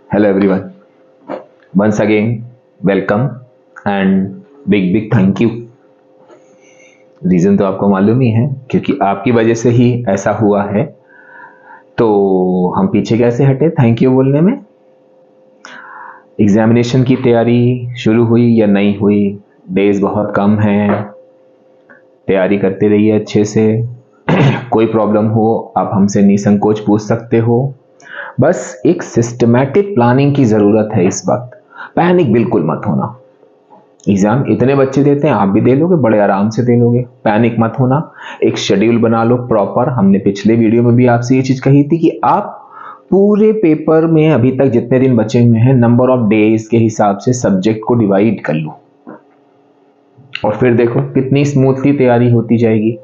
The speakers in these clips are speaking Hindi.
Hello everyone. Once again, welcome and big thank you. Reason तो आपको मालूम ही है, क्योंकि आपकी वजह से ही ऐसा हुआ है। तो हम पीछे कैसे हटे थैंक यू बोलने में। एग्जामिनेशन की तैयारी शुरू हुई या नहीं हुई, डेज बहुत कम हैं, तैयारी करते रहिए अच्छे से। कोई प्रॉब्लम हो आप हमसे निसंकोच पूछ सकते हो। बस एक सिस्टमैटिक प्लानिंग की ज़रूरत है इस वक्त। पैनिक बिल्कुल मत होना। एग्ज़ाम इतने बच्चे देते हैं, आप भी दे लोगे, बड़े आराम से दे लोगे। पैनिक मत होना। एक शेड्यूल बना लो प्रॉपर। हमने पिछले वीडियो में भी आपसे ये चीज़ कही थी कि आप पूरे पेपर में अभी तक जितने दिन बचे हुए हैं, नंबर ऑफ डेज के हिसाब से सब्जेक्ट को डिवाइड कर लो और फिर देखो कितनी स्मूथली तैयारी होती जाएगी।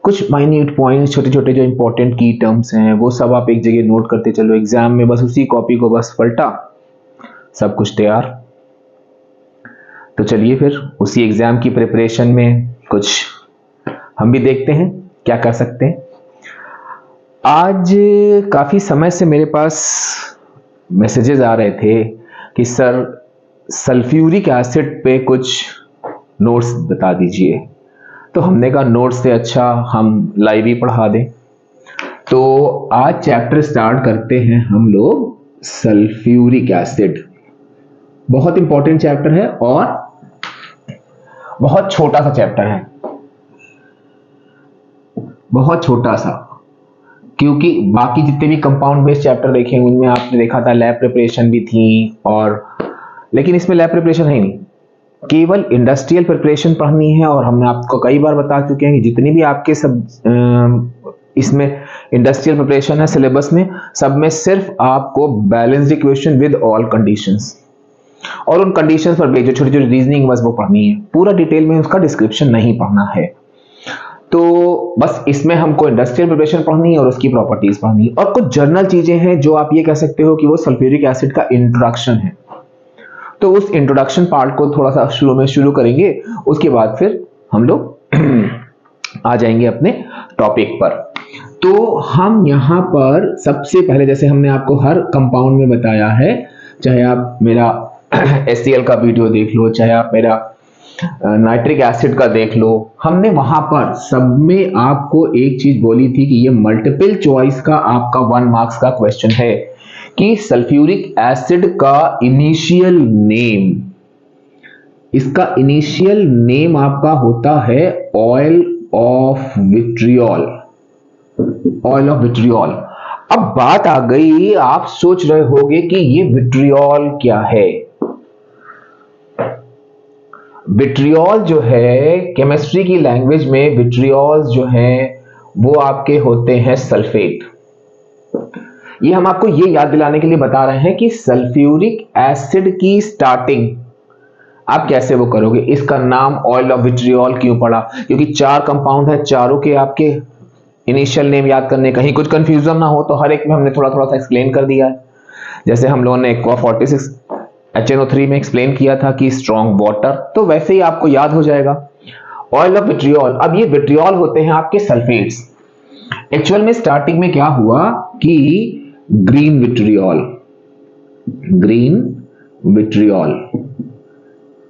कुछ माइन्यूट पॉइंट्स, छोटे छोटे जो इंपॉर्टेंट की टर्म्स हैं, वो सब आप एक जगह नोट करते चलो। एग्जाम में बस उसी कॉपी को बस पलटा, सब कुछ तैयार। तो चलिए फिर उसी एग्जाम की प्रिपरेशन में कुछ हम भी देखते हैं क्या कर सकते हैं। आज काफी समय से मेरे पास मैसेजेस आ रहे थे कि सर सल्फ्यूरिक एसिड पे कुछ नोट्स बता दीजिए। तो हमने कहा नोट्स से अच्छा हम लाइव ही पढ़ा दें। तो आज चैप्टर स्टार्ट करते हैं हम लोग सल्फ्यूरिक एसिड। बहुत इंपॉर्टेंट चैप्टर है और बहुत छोटा सा चैप्टर है, बहुत छोटा सा, क्योंकि बाकी जितने भी कंपाउंड बेस्ड चैप्टर देखे उनमें आपने देखा था लैब प्रिपरेशन भी थी, और लेकिन इसमें लैब प्रिपरेशन है नहीं, केवल इंडस्ट्रियल प्रिपरेशन पढ़नी है। और हमने आपको कई बार बता चुके हैं कि जितनी भी आपके सब इसमें इंडस्ट्रियल प्रिपरेशन है सिलेबस में, सब में सिर्फ आपको balanced equation with all conditions और उन कंडीशंस पर बेस्ड जो छोटी छोटी रीजनिंग बस वो पढ़नी है। पूरा डिटेल में उसका डिस्क्रिप्शन नहीं पढ़ना है। तो बस इसमें हमको इंडस्ट्रियल प्रिपरेशन पढ़नी है और उसकी प्रॉपर्टीज पढ़नी है, और कुछ जर्नल चीजें हैं जो आप ये कह सकते हो कि वो सल्फ्यूरिक एसिड का इंट्रोडक्शन है। तो उस इंट्रोडक्शन पार्ट को थोड़ा सा शुरू करेंगे, उसके बाद फिर हम लोग आ जाएंगे अपने टॉपिक पर। तो हम यहाँ पर सबसे पहले, जैसे हमने आपको हर कंपाउंड में बताया है, चाहे आप मेरा HCl का वीडियो देख लो, चाहे आप मेरा नाइट्रिक एसिड का देख लो, हमने वहां पर सब में आपको एक चीज बोली थी कि ये मल्टीपल चॉइस का आपका 1 मार्क्स का क्वेश्चन है कि सल्फ्यूरिक एसिड का इनिशियल नेम, इसका इनिशियल नेम आपका होता है oil of vitriol. Oil of vitriol. अब बात आ गई, आप सोच रहे होंगे कि ये विट्रियोल क्या है। विट्रियोल जो है केमिस्ट्री की लैंग्वेज में, विट्रियोल जो है वो आपके होते हैं सल्फेट। ये हम आपको ये याद दिलाने के लिए बता रहे हैं कि सल्फ्यूरिक एसिड की स्टार्टिंग आप कैसे वो करोगे। इसका नाम ऑयल ऑफ विट्रियोल क्यों पड़ा, क्योंकि 4 कंपाउंड है, चारों के आपके इनिशियल नेम याद करने, कहीं कुछ कंफ्यूजन ना हो तो हर एक में हमने थोड़ा थोड़ा सा एक्सप्लेन कर दिया है। जैसे हम लोगों ने एक्वा 46 HNO3 में एक्सप्लेन किया था कि स्ट्रॉन्ग वाटर, तो वैसे ही आपको याद हो जाएगा ऑयल ऑफ विट्रियोल। अब ये विट्रियोल होते हैं आपके सल्फेट्स। एक्चुअल में स्टार्टिंग में क्या हुआ कि ग्रीन विट्रियोल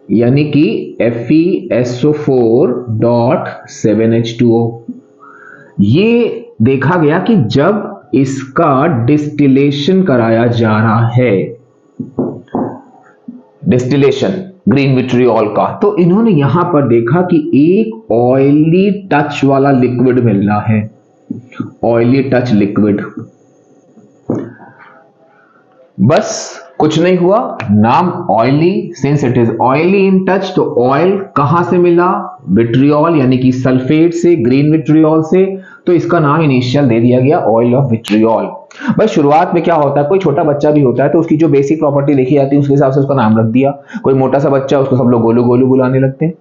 यानी कि FeSO4.7H2O, ये देखा गया कि जब इसका डिस्टिलेशन कराया जा रहा है, डिस्टिलेशन ग्रीन विट्रियोल का, तो इन्होंने यहां पर देखा कि एक ऑयली टच वाला लिक्विड मिल रहा है, ऑयली टच लिक्विड। बस कुछ नहीं हुआ, नाम oily, since it is oily in touch, तो ऑयल कहां से मिला, विट्रियोल यानी कि सल्फेट से, ग्रीन विट्रियोल से, तो इसका नाम इनिशियल दे दिया गया ऑयल ऑफ विट्रियोल। भाई शुरुआत में क्या होता है, कोई छोटा बच्चा भी होता है तो उसकी जो बेसिक प्रॉपर्टी लिखी जाती है उसके हिसाब से उसका नाम रख दिया। कोई मोटा सा बच्चा, उसको सब लोग गोलू गोलू बुलाने लगते हैं,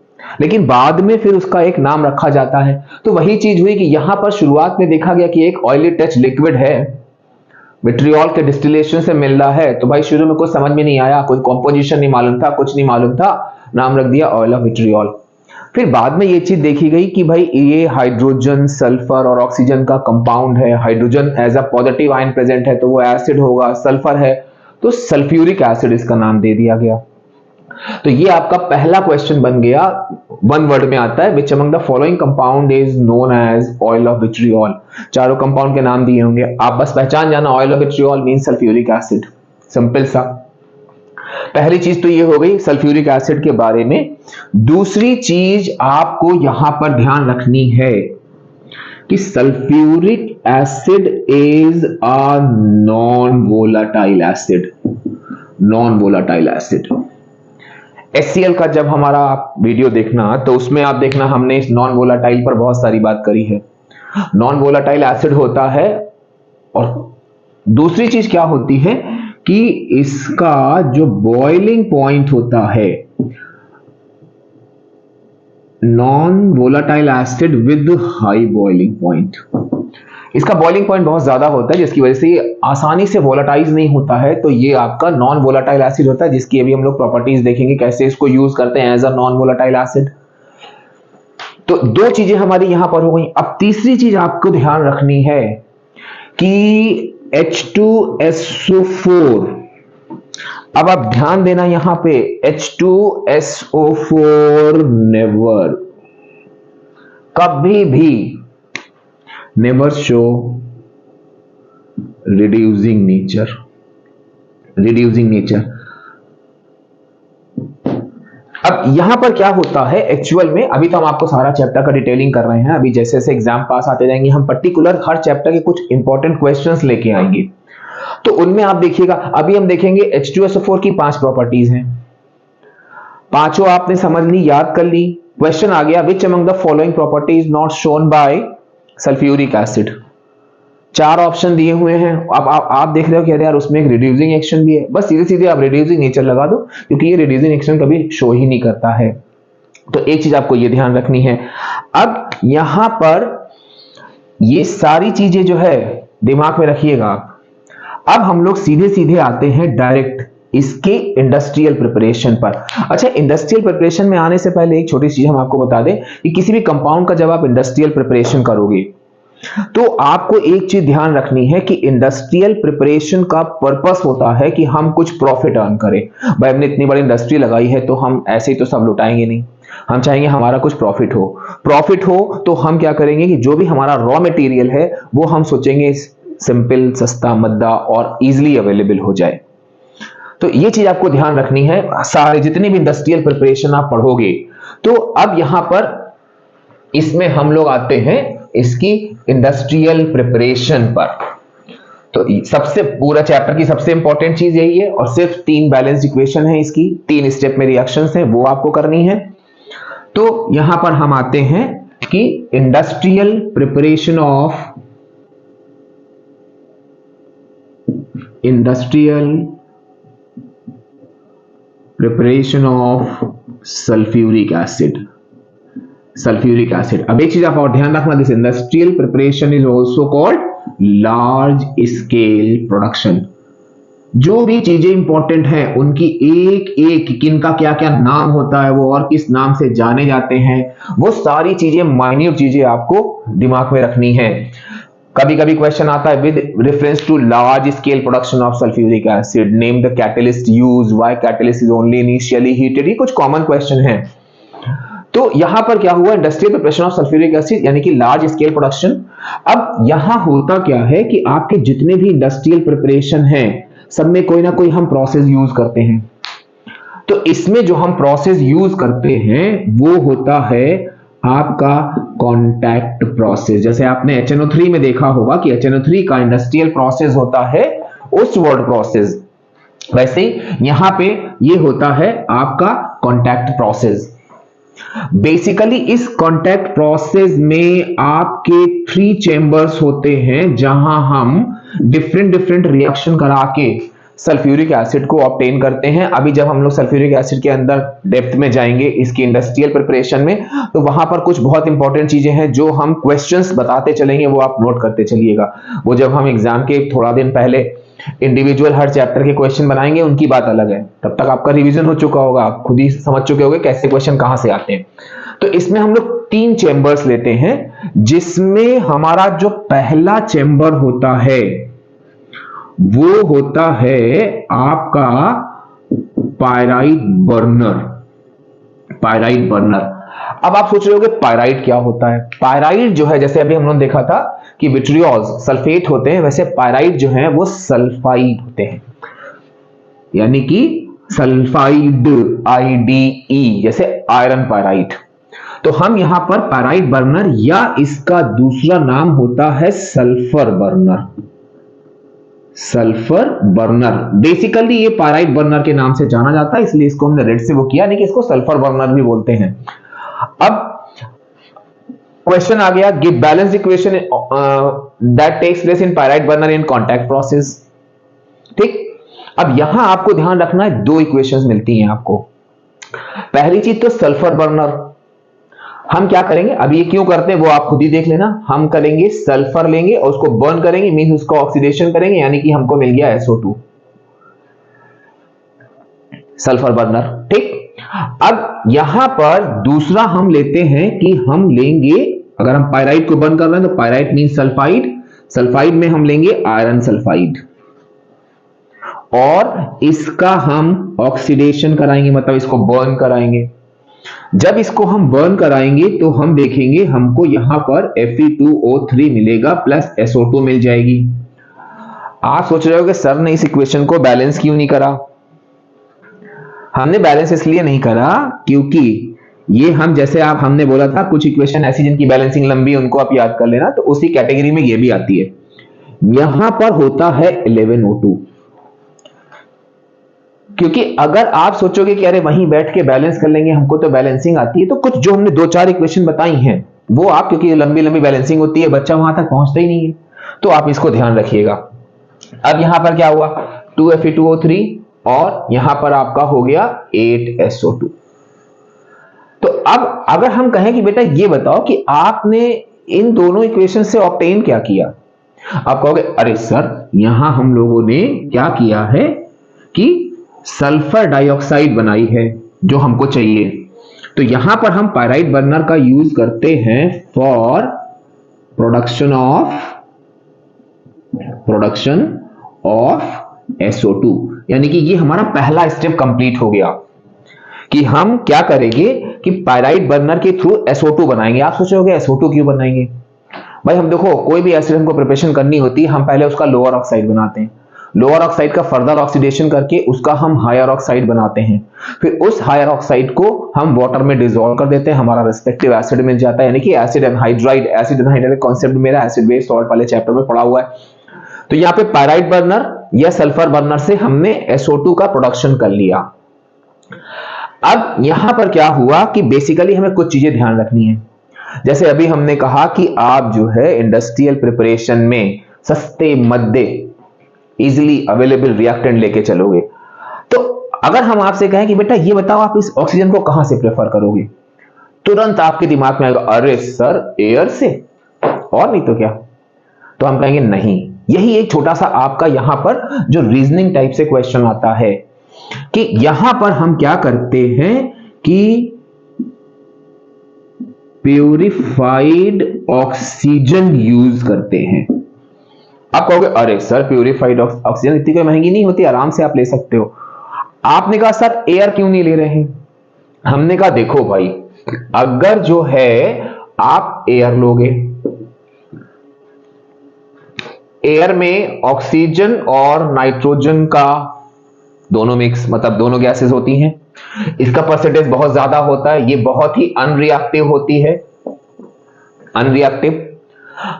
लेकिन बाद में फिर उसका एक नाम रखा जाता है। तो वही चीज हुई कि यहां पर शुरुआत में देखा गया कि एक ऑयली टच लिक्विड है, विट्रियोल के डिस्टिलेशन से मिल रहा है, तो भाई शुरू में कुछ समझ में नहीं आया, कोई कॉम्पोजिशन नहीं मालूम था, कुछ नहीं मालूम था, नाम रख दिया ऑयल ऑफ विट्रियोल। फिर बाद में ये चीज देखी गई कि भाई ये हाइड्रोजन, सल्फर और ऑक्सीजन का कंपाउंड है, hydrogen as a positive ion present है तो वो एसिड होगा, सल्फर है तो सल्फ्यूरिक एसिड इसका नाम दे दिया गया। तो ये आपका पहला क्वेश्चन बन गया, वन वर्ड में आता है, which among the following compound is known as oil of vitriol. चारों कंपाउंड के नाम दिए होंगे, आप बस पहचान जाना, oil of vitriol mean sulphuric acid, simple सा। पहली चीज तो ये हो गई सल्फ्यूरिक एसिड के बारे में। दूसरी चीज आपको यहां पर ध्यान रखनी है कि sulphuric acid is a non volatile acid, non volatile acid. HCl का जब हमारा वीडियो देखना तो उसमें आप देखना हमने इस नॉन वोलाटाइल पर बहुत सारी बात करी है। नॉन वोलाटाइल एसिड होता है, और दूसरी चीज क्या होती है कि इसका जो बॉइलिंग पॉइंट होता है, non volatile acid with high boiling point, इसका बॉइलिंग पॉइंट बहुत ज्यादा होता है जिसकी वजह से ये आसानी से वोलाटाइज नहीं होता है। तो ये आपका नॉन वोलाटाइल एसिड होता है, जिसकी अभी हम लोग प्रॉपर्टीज देखेंगे कैसे इसको यूज करते हैं as a non volatile acid. तो दो चीजें हमारी यहां पर हो गई। अब तीसरी चीज आपको ध्यान रखनी है कि H2SO4, अब आप ध्यान देना यहां पे, H2SO4 नेवर, कभी भी never show reducing nature, reducing nature. अब यहां पर क्या होता है एक्चुअल में, अभी तो हम आपको सारा चैप्टर का डिटेलिंग कर रहे हैं, अभी जैसे जैसे एग्जाम पास आते जाएंगे हम पर्टिकुलर हर चैप्टर के कुछ इंपॉर्टेंट क्वेश्चंस लेके आएंगे। तो उनमें आप देखिएगा, अभी हम देखेंगे H2SO4 की 5 प्रॉपर्टीज हैं, पांचों आपने समझ ली, याद कर ली। क्वेश्चन आ गया, विच among the following properties not shown by sulphuric acid. 4 option दिए हुए हैं। अब आप देख रहे हो कि अरे यार उसमें एक रिड्यूसिंग एक्शन भी है, बस सीधे सीधे आप रिड्यूसिंग नेचर लगा दो, क्योंकि ये रिड्यूसिंग एक्शन कभी शो ही नहीं करता है। तो एक चीज आपको ये ध्यान रखनी है। अब यहां पर ये सारी चीजें जो है दिमाग में रखिएगा आप। अब हम लोग सीधे सीधे आते हैं डायरेक्ट इसके इंडस्ट्रियल प्रिपरेशन पर। अच्छा, इंडस्ट्रियल प्रिपरेशन में आने से पहले एक छोटी चीज हम आपको बता दें कि किसी भी कंपाउंड का जब आप इंडस्ट्रियल प्रिपरेशन करोगे तो आपको एक चीज ध्यान रखनी है कि इंडस्ट्रियल प्रिपरेशन का पर्पस होता है कि हम कुछ प्रॉफिट अर्न करें। भाई हमने इतनी बड़ी इंडस्ट्री लगाई है तो हम ऐसे ही तो सब लुटाएंगे नहीं, हम चाहेंगे हमारा कुछ प्रॉफिट हो। प्रॉफिट हो तो हम क्या करेंगे कि जो भी हमारा रॉ मटेरियल है वो हम सोचेंगे सिंपल, सस्ता, मद्दा और इजीली अवेलेबल हो जाए। तो ये चीज आपको ध्यान रखनी है सारे जितनी भी इंडस्ट्रियल प्रिपरेशन आप पढ़ोगे। तो अब यहां पर इसमें हम लोग आते हैं इसकी इंडस्ट्रियल प्रिपरेशन पर। तो सबसे पूरा चैप्टर की सबसे इंपॉर्टेंट चीज यही है, और सिर्फ 3 बैलेंस्ड इक्वेशन है इसकी, 3 स्टेप में रिएक्शंस हैं, वो आपको करनी है। तो यहां पर हम आते हैं कि industrial preparation of sulphuric acid. Sulphuric acid, अब एक चीज आप और ध्यान रखना, this industrial preparation is also called large scale production. जो भी चीजें इंपॉर्टेंट हैं उनकी एक एक किनका क्या क्या नाम होता है, वो और किस नाम से जाने जाते हैं, वो सारी चीजें, माइन्यूट चीजें आपको दिमाग में रखनी है। कभी कभी क्वेश्चन आता है with reference to large scale production of sulphuric acid, name the catalyst used, why catalyst is only initially heated. ये कुछ कॉमन क्वेश्चन है। तो यहां पर क्या हुआ, industrial preparation of sulphuric acid यानी कि लार्ज स्केल प्रोडक्शन। अब यहां होता क्या है कि आपके जितने भी इंडस्ट्रियल प्रिपरेशन हैं सब में कोई ना कोई हम प्रोसेस यूज करते हैं। तो इसमें जो हम प्रोसेस यूज करते हैं वो होता है आपका कांटेक्ट प्रोसेस। जैसे आपने HNO3 में देखा होगा कि HNO3 का इंडस्ट्रियल प्रोसेस होता है ओस्टवर्ड प्रोसेस, वैसे यहां पे ये होता है आपका कांटेक्ट प्रोसेस। बेसिकली इस कांटेक्ट प्रोसेस में आपके 3 चेंबर्स होते हैं जहां हम डिफरेंट रिएक्शन करा के सल्फ्यूरिक एसिड को ऑब्टेन करते हैं। अभी जब हम लोग सल्फ्यूरिक एसिड के अंदर डेप्थ में जाएंगे इसकी इंडस्ट्रियल प्रिपरेशन में, तो वहां पर कुछ बहुत इंपॉर्टेंट चीजें हैं जो हम क्वेश्चंस बताते चलेंगे, वो आप नोट करते चलिएगा। वो जब हम एग्जाम के थोड़ा दिन पहले इंडिविजुअल हर चैप्टर के क्वेश्चन बनाएंगे उनकी बात अलग है, तब तक आपका रिवीजन हो चुका होगा, आप खुद ही समझ चुके होंगे कैसे क्वेश्चन कहां से आते हैं। तो इसमें हम लोग 3 चेंबर्स लेते हैं, जिसमें हमारा जो पहला चेंबर होता है वो होता है आपका पायराइट बर्नर। Pyrite burner. अब आप सोच रहे होगे पायराइट क्या होता है? पायराइट जो है, जैसे अभी हम लोगों ने देखा था कि विट्रियोल्स सल्फेट होते हैं, वैसे पायराइट जो है वो सल्फाइड होते हैं, यानी कि सल्फाइड, IDE, जैसे आयरन पायराइट। तो हम यहां पर पायराइट बर्नर, या इसका दूसरा नाम होता है sulphur burner. Sulphur burner, basically ये पायराइट बर्नर के नाम से जाना जाता है, इसलिए इसको हमने रेड से वो किया, नहीं कि इसको सल्फर बर्नर भी बोलते हैं। अब क्वेश्चन आ गया, give balance equation that takes place in pyrite burner in contact process. ठीक, अब यहां आपको ध्यान रखना है, दो इक्वेशंस मिलती हैं आपको। पहली चीज तो सल्फर बर्नर, हम क्या करेंगे, अभी ये क्यों करते हैं वो आप खुद ही देख लेना। हम करेंगे सल्फर लेंगे और उसको बर्न करेंगे, मींस उसको ऑक्सीडेशन करेंगे, यानी कि हमको मिल गया SO2, सल्फर बर्नर। ठीक, अब यहां पर दूसरा हम लेते हैं कि हम लेंगे, अगर हम पायराइट को बर्न कर रहे हैं तो पायराइट मींस सल्फाइड, सल्फाइड में हम लेंगे आयरन सल्फाइड और इसका हम ऑक्सीडेशन कराएंगे, मतलब इसको बर्न कराएंगे। जब इसको हम बर्न कराएंगे तो हम देखेंगे हमको यहां पर Fe2O3 मिलेगा प्लस SO2 मिल जाएगी। आप सोच रहे हो कि सर ने इस इक्वेशन को बैलेंस क्यों नहीं करा? हमने बैलेंस इसलिए नहीं करा क्योंकि ये हम, जैसे आप हमने बोला था कुछ इक्वेशन ऐसी जिनकी बैलेंसिंग लंबी है उनको आप याद कर लेना, तो उसी कैटेगरी में ये भी आती है। यहां पर होता है 11O2, क्योंकि अगर आप सोचोगे कि अरे वहीं बैठ के बैलेंस कर लेंगे, हमको तो बैलेंसिंग आती है, तो कुछ जो हमने दो चार इक्वेशन बताई हैं वो आप, क्योंकि लंबी लंबी बैलेंसिंग होती है, बच्चा वहां तक पहुंचता ही नहीं है, तो आप इसको ध्यान रखिएगा। अब यहां पर क्या हुआ, 2Fe2O3 और यहां पर आपका हो गया 8SO2। तो अब अगर हम कहें कि बेटा ये बताओ कि आपने इन दोनों इक्वेशन से ऑब्टेन क्या किया, आप कहोगे अरे सर यहां हम लोगों ने क्या किया है कि सल्फर डाइऑक्साइड बनाई है जो हमको चाहिए। तो यहां पर हम पायराइट बर्नर का यूज करते हैं फॉर प्रोडक्शन ऑफ SO2, यानी कि ये हमारा पहला स्टेप कंप्लीट हो गया कि हम क्या करेंगे कि पायराइट बर्नर के थ्रू SO2 बनाएंगे। आप सोचोगे SO2 क्यों बनाएंगे? भाई हम देखो, कोई भी एसिड हमको प्रिपरेशन करनी होती है, हम पहले उसका लोअर ऑक्साइड बनाते हैं, लोअर ऑक्साइड का फर्दर ऑक्सीडेशन करके उसका हम हायर ऑक्साइड बनाते हैं, फिर उस हायर ऑक्साइड को हम वाटर में डिसॉल्व कर देते हैं, हमारा रिस्पेक्टिव एसिड मिल जाता है, यानी कि acid anhydride. Acid anhydride concept मेरा एसिड बेस सॉल्ट वाले चैप्टर में पढ़ा हुआ है। तो यहाँ पे पायराइट बर्नर या सल्फर बर्नर से हमने SO2 का प्रोडक्शन कर लिया। अब यहां पर क्या हुआ कि बेसिकली हमें कुछ चीजें ध्यान रखनी है। जैसे अभी हमने कहा कि आप जो है इंडस्ट्रियल प्रिपरेशन में सस्ते मद्दे इजिली अवेलेबल रिएक्टेंट लेके चलोगे, तो अगर हम आपसे कहें कि बेटा ये बताओ आप इस ऑक्सीजन को कहां से प्रेफर करोगे, तुरंत आपके दिमाग में आएगा अरे सर एयर से, और नहीं तो क्या। तो हम कहेंगे नहीं। यही एक छोटा सा आपका यहां पर जो रीजनिंग टाइप से क्वेश्चन आता है कि यहां पर हम क्या करते हैं कि प्यूरिफाइड ऑक्सीजन यूज करते हैं। आप कहोगे अरे सर प्यूरिफाइड ऑक्सीजन इतनी कोई महंगी नहीं होती, आराम से आप ले सकते हो। आपने कहा सर एयर क्यों नहीं ले रहे हैं? हमने कहा देखो भाई, अगर जो है आप एयर लोगे, एयर में ऑक्सीजन और नाइट्रोजन का दोनों मिक्स, मतलब दोनों गैसेस होती हैं, इसका परसेंटेज बहुत ज्यादा होता है, ये बहुत ही अनरिएक्टिव होती है, अनरिएक्टिव।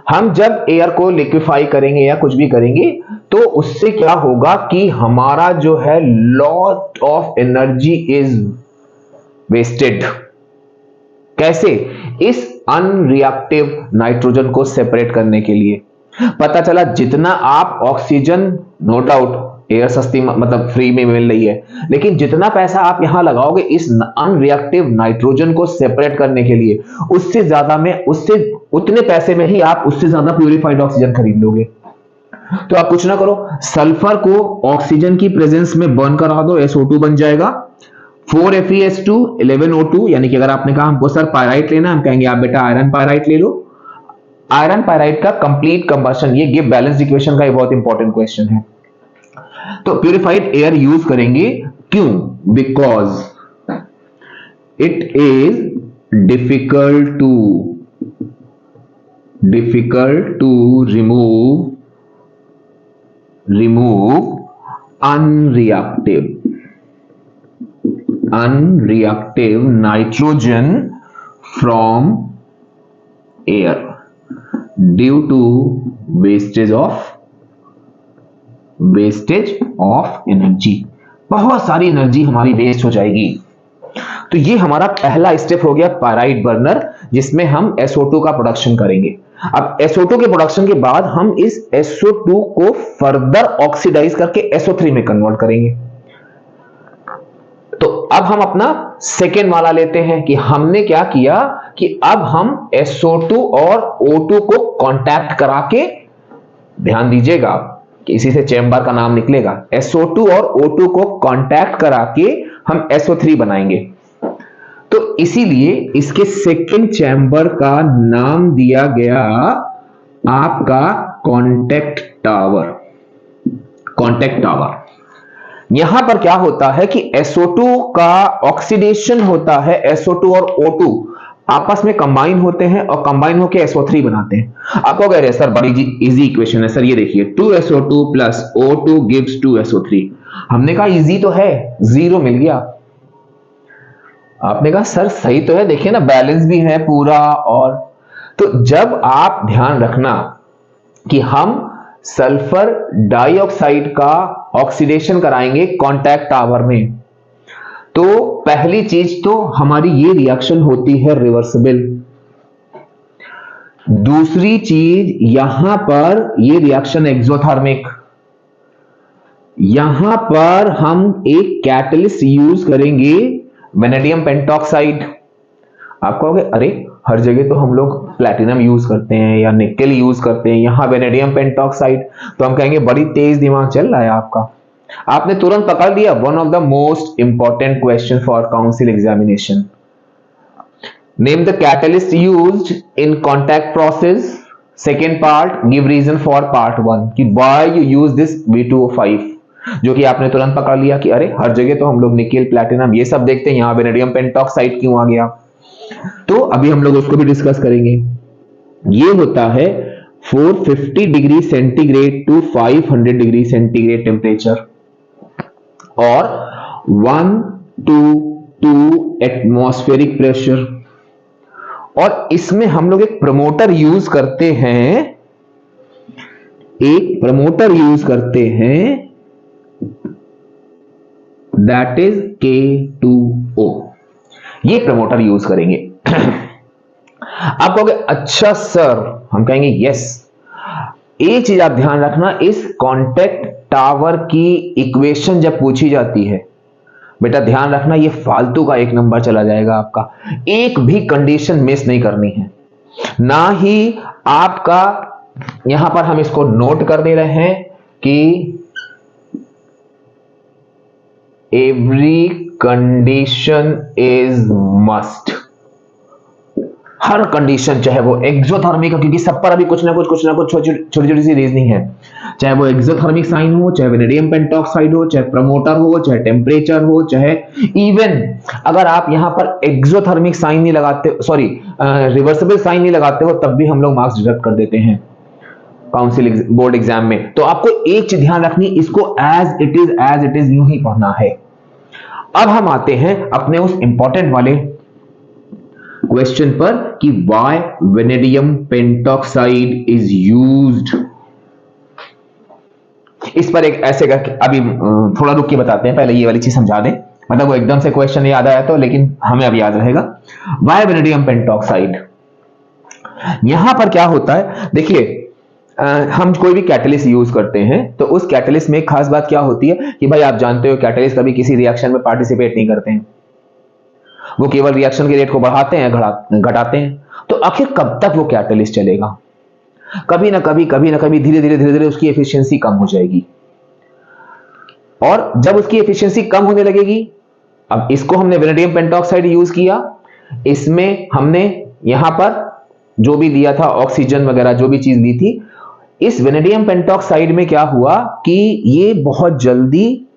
हम जब एयर को लिक्विफाई करेंगे या कुछ भी करेंगे तो उससे क्या होगा कि हमारा जो है lot of energy is wasted. कैसे? इस अनरिएक्टिव नाइट्रोजन को सेपरेट करने के लिए। पता चला जितना आप ऑक्सीजन, नो डाउट एयर सस्ती मतलब फ्री में मिल रही है, लेकिन जितना पैसा आप यहां लगाओगे इस अनरिएक्टिव नाइट्रोजन को सेपरेट करने के लिए, उससे ज्यादा में, उससे उतने पैसे में ही आप उससे ज्यादा प्यूरिफाइड ऑक्सीजन खरीद लोगे। तो आप कुछ ना करो, सल्फर को ऑक्सीजन की प्रेजेंस में बर्न करा दो, SO2 बन जाएगा। 4FeS2 11O2, यानी कि अगर आपने कहा हमको सर पायराइट लेना, हम कहेंगे आप बेटा आयरन पायराइट ले लो। आयरन पायराइट का कंप्लीट कंबशन, ये गिव बैलेंस इक्वेशन का बहुत इंपॉर्टेंट क्वेश्चन है। तो प्यूरिफाइड एयर यूज करेंगे, क्यों? Because it is difficult to remove unreactive nitrogen from air due to wastage of energy। बहुत सारी एनर्जी हमारी वेस्ट हो जाएगी। तो ये हमारा पहला स्टेप हो गया पायराइट बर्नर, जिसमें हम SO2 का प्रोडक्शन करेंगे। अब SO2 के प्रोडक्शन के बाद हम इस SO2 को फर्दर ऑक्सीडाइज करके SO3 में कन्वर्ट करेंगे। तो अब हम अपना सेकेंड वाला लेते हैं कि हमने क्या किया कि अब हम SO2 और O2 को कांटेक्ट करा के, ध्यान दीजिएगा कि इसी से चैम्बर का नाम निकलेगा, SO2 और O2 को कांटेक्ट करा के हम SO3 बनाएंगे। तो इसीलिए इसके सेकेंड चैम्बर का नाम दिया गया आपका कांटेक्ट टावर। यहां पर क्या होता है कि SO2 का ऑक्सीडेशन होता है, SO2 और O2 आपस में कंबाइन होते हैं और कंबाइन होकर SO3 बनाते हैं। आप कहोगे अरे सर बड़ी इजी इक्वेशन है सर, ये देखिए 2SO2 plus O2 gives 2SO3। हमने कहा इजी तो है, 0 मिल गया। आपने कहा सर सही तो है, देखिए ना बैलेंस भी है पूरा। और तो जब आप ध्यान रखना कि हम सल्फर डाइऑक्साइड का ऑक्सीडेशन कराएंगे कांटेक्ट टावर में, तो पहली चीज तो हमारी ये रिएक्शन होती है रिवर्सिबल। दूसरी चीज यहां पर ये रिएक्शन एक्सोथर्मिक। यहां पर हम एक कैटलिस्ट यूज करेंगे वेनेडियम पेंटॉक्साइड। आप कहोगे अरे हर जगह तो हम लोग प्लैटिनम यूज करते हैं या निकेल यूज करते हैं, यहां वेनेडियम पेंटॉक्साइड। तो हम कहेंगे बड़ी तेज दिमाग चल रहा है आपका, आपने तुरंत पकड़ लिया one of the most important question for council examination. Name the catalyst used in contact process. Second part give reason for part 1 कि why you use this V2O5, जो कि आपने तुरंत पकड़ लिया कि अरे हर जगह तो हम लोग निकेल प्लैटिनम ये सब देखते हैं, यहां वेनेडियम पेंटॉक्साइड क्यों आ गया। तो अभी हम लोग उसको भी डिस्कस करेंगे। ये होता है 450 degree centigrade to 500 degree centigrade temperature और 1 to 2 एटमॉस्फेरिक प्रेशर। और इसमें हम लोग एक प्रमोटर यूज करते हैं, दैट इज K2O। ये प्रमोटर यूज करेंगे। आप कहोगे अच्छा सर, हम कहेंगे यस। एक चीज आप ध्यान रखना, इस कांटेक्ट टावर की इक्वेशन जब पूछी जाती है बेटा ध्यान रखना, ये फालतू का 1 नंबर चला जाएगा आपका। एक भी कंडीशन मिस नहीं करनी है, ना ही आपका यहां पर हम इसको नोट कर दे रहे हैं कि every condition is must. Her condition, चाहे वो एक्सोथर्मिक, क्योंकि सब पर अभी कुछ ना कुछ छोटी छोटी सी रीजनिंग है, चाहे वो एक्सोथर्मिक साइन हो, चाहे वेनेडियम पेंटॉक्साइड हो, चाहे प्रमोटर हो, चाहे टेम्परेचर हो, चाहे इवन अगर आप यहां पर एक्सोथर्मिक साइन नहीं लगाते, सॉरी रिवर्सिबल साइन नहीं लगाते हो, तब भी हम लोग मार्क्स डिडक्ट कर देते हैं काउंसिल बोर्ड एग्जाम में। तो आपको एक चीज ध्यान रखनी, इसको एज इट इज यूं ही पढ़ना है। अब हम आते हैं अपने उस इंपॉर्टेंट वाले क्वेश्चन पर कि why vanadium pentoxide is used. इस पर एक ऐसे करके अभी थोड़ा रुक के बताते हैं, पहले ये वाली चीज समझा दें, मतलब वो एकदम से क्वेश्चन याद आया तो, लेकिन हमें अब याद रहेगा। व्हाई वेनेडियम पेंटॉक्साइड, यहां पर क्या होता है देखिए, हम कोई भी कैटलिस्ट यूज करते हैं तो उस कैटलिस्ट में एक खास बात क्या होती है कि भाई आप जानते हो कैटलिस्ट कभी किसी रिएक्शन में पार्टिसिपेट नहीं करते हैं, वो केवल रिएक्शन के रेट को बढ़ाते हैं घटाते हैं। तो आखिर कब तक वो कैटलिस्ट चलेगा? कभी ना कभी धीरे धीरे उसकी एफिशिएंसी कम हो जाएगी, और जब उसकी एफिशिएंसी कम होने लगेगी, अब इसको हमने वेनेडियम पेंटॉक्साइड यूज किया, इसमें हमने यहां पर जो भी दिया था ऑक्सीजन वगैरह जो भी चीज ली थी, इस वेनेडियम पेंटॉक्साइड में क्या हुआ कि ये बहुत जल्दी,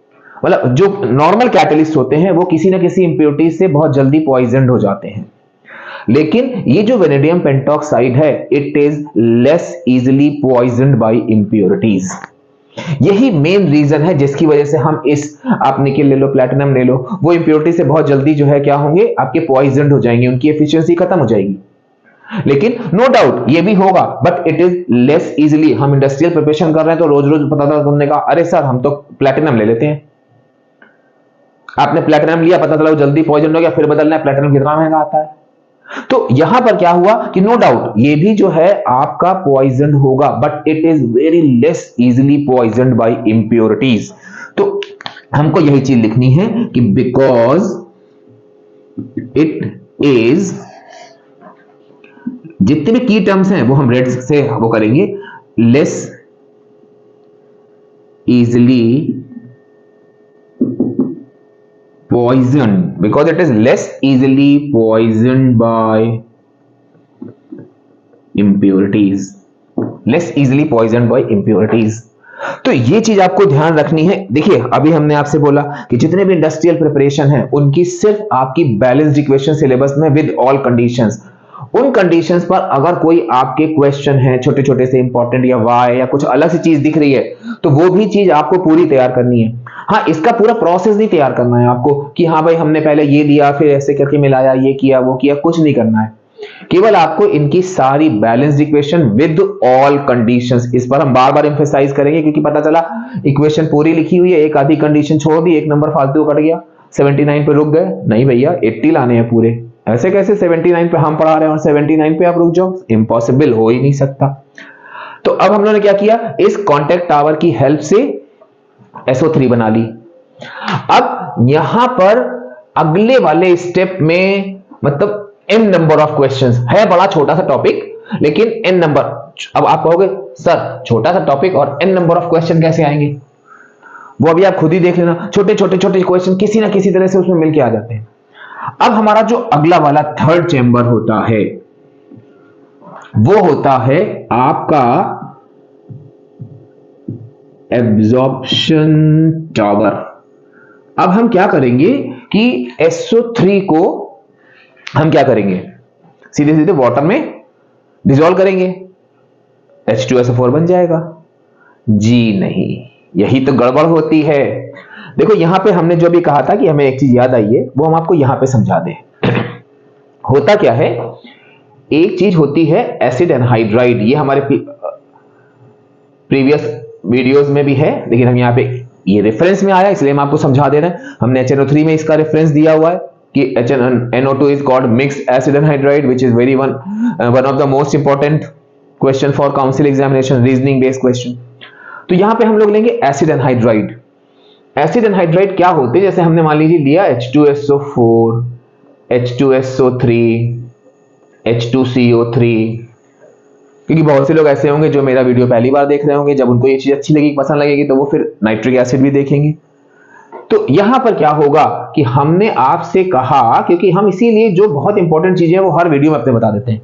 मतलब जो नॉर्मल कैटलिस्ट होते हैं वो किसी ना किसी इंप्योरिटी से बहुत जल्दी पॉइजनड हो जाते हैं, लेकिन ये जो वेनेडियम पेंटॉक्साइड है it is less easily poisoned by impurities. यही मेन रीजन है जिसकी वजह से हम इस, आप निकेल ले लो, प्लैटिनम ले लो, वो इंप्योरिटी से बहुत जल्दी जो है क्या होंगे, आपके पॉइजनड हो जाएंगे, उनकी एफिशिएंसी खत्म हो जाएगी। लेकिन नो डाउट ये भी होगा, but it is less easily. हम इंडस्ट्रियल प्रिपरेशन कर रहे हैं तो रोज रोज पता था, तुमने कहा अरे सर हम तो प्लैटिनम ले लेते हैं, आपने प्लैटिनम लिया, पता चला वो जल्दी पॉइजन हो गया, फिर बदलना है, प्लैटिनम कितना महंगा आता है। तो यहां पर क्या हुआ कि नो डाउट ये भी जो है आपका पॉइजन होगा, but it is very less easily poison by impurities. तो हमको यही चीज लिखनी है कि बिकॉज इट इज, जितने भी की टर्म्स हैं वो हम रेड से वो करेंगे, less easily poisoned, because it is less easily poisoned by impurities, less easily poisoned by impurities। तो ये चीज आपको ध्यान रखनी है। देखिए अभी हमने आपसे बोला कि जितने भी इंडस्ट्रियल प्रिपरेशन है उनकी सिर्फ आपकी बैलेंस्ड इक्वेशन सिलेबस में विद ऑल कंडीशंस, उन कंडीशंस पर अगर कोई आपके क्वेश्चन है छोटे छोटे से इंपॉर्टेंट या वाई या कुछ अलग सी चीज दिख रही है तो वो भी चीज आपको पूरी तैयार करनी है। हाँ, इसका पूरा प्रोसेस नहीं तैयार करना है आपको कि हाँ भाई हमने पहले ये लिया फिर ऐसे करके मिलाया, ये किया वो किया, कुछ नहीं करना है। केवल आपको इनकी सारी balanced equation with all conditions, इस पर हम बार बार एम्फेसाइज करेंगे क्योंकि पता चला इक्वेशन पूरी लिखी हुई है, एक आधी कंडीशन छोड़ दी, एक नंबर फालतू कट गया, 79 पे रुक गए। नहीं भैया 80 लाने हैं पूरे, ऐसे कैसे 79 पे हम पढ़ा रहे हैं और 79 पे आप रुक जाओ, इम्पॉसिबल हो ही नहीं सकता। तो अब हम लोगों ने क्या किया, इस कॉन्टैक्ट टावर की हेल्प से SO3 बना ली। अब यहां पर अगले वाले स्टेप में मतलब n नंबर ऑफ क्वेश्चंस है, बड़ा छोटा सा टॉपिक लेकिन n नंबर। अब आप कहोगे सर छोटा सा टॉपिक और n नंबर ऑफ क्वेश्चन कैसे आएंगे, वो अभी आप खुद ही देख लेना, छोटे छोटे छोटे क्वेश्चन किसी ना किसी तरह से उसमें मिलके आ जाते हैं। अब हमारा जो अगला वाला थर्ड चेंबर होता है वो होता है आपका एब्जॉर्प्शन टावर। अब हम क्या करेंगे कि SO3 को हम क्या करेंगे, सीधे सीधे वाटर में डिसॉल्व करेंगे, H2SO4 बन जाएगा। जी नहीं, यही तो गड़बड़ होती है। देखो यहां पे हमने जो भी कहा था कि हमें एक चीज याद आई है वो हम आपको यहां पे समझा दें। होता क्या है, एक चीज होती है एसिड एनहाइड्राइड, ये हमारे प्रीवियस वीडियोस में भी है लेकिन हम यहाँ पे ये रेफरेंस में आया इसलिए हम आपको समझा दे रहे हैं। हमने HNO3 में इसका रेफरेंस दिया हुआ है कि NO2 is called mixed acid anhydride which is very one of the most important question for council examination, reasoning based question। तो यहाँ पे हम लोग लेंगे एसिड एनहाइड्राइड। एसिड एनहाइड्राइड क्या होते हैं, जैसे हमने मान लीजिए लिया H2SO4, H2SO3, H2CO3, क्योंकि बहुत से लोग ऐसे होंगे जो मेरा वीडियो पहली बार देख रहे होंगे, जब उनको ये चीज अच्छी लगेगी पसंद लगेगी तो वो फिर नाइट्रिक एसिड भी देखेंगे। तो यहां पर क्या होगा कि हमने आपसे कहा, क्योंकि हम इसीलिए जो बहुत इंपॉर्टेंट चीजें हैं वो हर वीडियो में अपने बता देते हैं,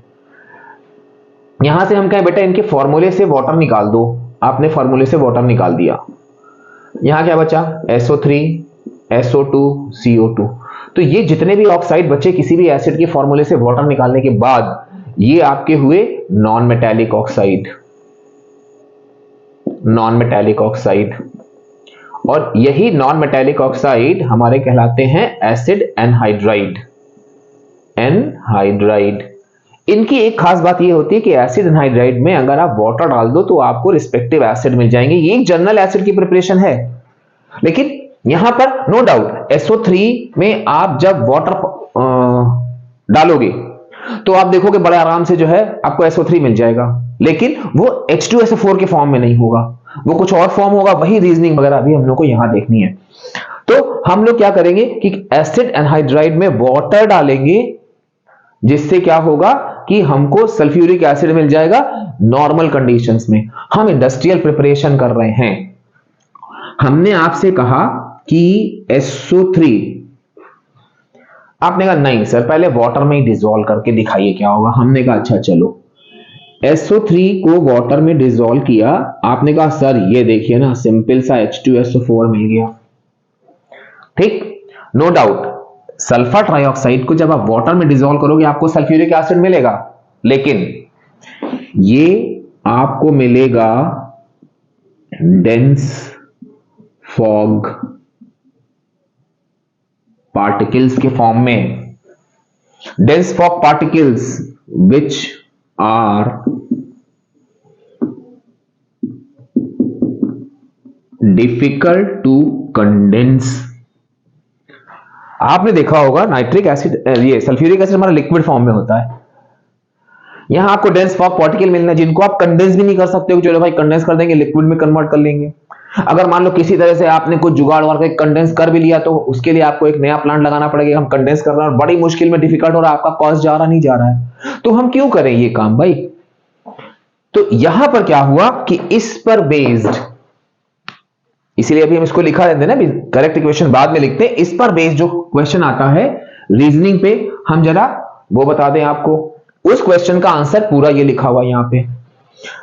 यहां से हम कहें बेटा इनके फॉर्मूले से वाटर निकाल दो, आपने फॉर्मूले से वाटर निकाल दिया, यहां क्या बचा SO3, SO2, CO2। तो ये जितने भी ऑक्साइड बचे किसी भी एसिड के फॉर्मूले से वाटर निकालने के बाद ये आपके हुए non metallic oxide, non metallic oxide. और यही नॉन मेटालिक ऑक्साइड हमारे कहलाते हैं एसिड एनहाइड्राइड, एनहाइड्राइड। इनकी एक खास बात ये होती है कि एसिड एनहाइड्राइड में अगर आप वाटर डाल दो तो आपको रिस्पेक्टिव एसिड मिल जाएंगे। ये एक जनरल एसिड की प्रिपरेशन है, लेकिन यहां पर नो डाउट SO3 में आप जब वाटर डालोगे तो आप देखोगे बड़े आराम से जो है आपको SO3 मिल जाएगा, लेकिन वो H2SO4 के फॉर्म में नहीं होगा, वो कुछ और फॉर्म होगा। वही रीजनिंग वगैरह भी हम लोग को यहां देखनी है। तो हम लोग क्या करेंगे कि एसिड एनहाइड्राइड में वाटर डालेंगे, जिससे क्या होगा कि हमको सल्फ्यूरिक एसिड मिल जाएगा नॉर्मल कंडीशंस में। हम इंडस्ट्रियल प्रिपरेशन कर रहे हैं, हमने आपसे कहा कि SO3, आपने कहा नहीं सर पहले वाटर में ही डिसॉल्व करके दिखाइए क्या होगा। हमने कहा अच्छा चलो, SO3 को वाटर में डिसॉल्व किया, आपने कहा सर ये देखिए ना सिंपल सा H2SO4 मिल गया। ठीक, नो डाउट सल्फर ट्राइऑक्साइड को जब आप वाटर में डिसॉल्व करोगे आपको सल्फ्यूरिक एसिड मिलेगा, लेकिन ये आपको मिलेगा डेंस फॉग पार्टिकल्स के फॉर्म में। Dense fog particles which are difficult to condense. आपने देखा होगा नाइट्रिक एसिड, ये सल्फ्यूरिक एसिड हमारा लिक्विड फॉर्म में होता है, यहां आपको डेंस फॉग पार्टिकल मिलना है जिनको आप कंडेंस भी नहीं कर सकते हो, चलो भाई कंडेंस कर देंगे, लिक्विड में कन्वर्ट कर लेंगे। अगर मान लो किसी तरह से आपने कुछ जुगाड़ करके कंडेंस कर भी लिया तो उसके लिए आपको एक नया प्लांट लगाना पड़ेगा, हम कंडेंस कर रहे हैं और बड़ी मुश्किल में डिफिकल्ट हो रहा है, आपका कॉस्ट जा रहा नहीं जा रहा है, तो हम क्यों करें ये काम भाई। तो यहां पर क्या हुआ कि इस पर बेस्ड, इसीलिए अभी हम इसको लिखा रहते हैं ना, करेक्ट इक्वेशन बाद में लिखते हैं, इस पर बेस्ड जो क्वेश्चन आता है रीजनिंग पे, हम जरा वो बता दें आपको, उस क्वेश्चन का आंसर पूरा ये लिखा हुआ यहां पे।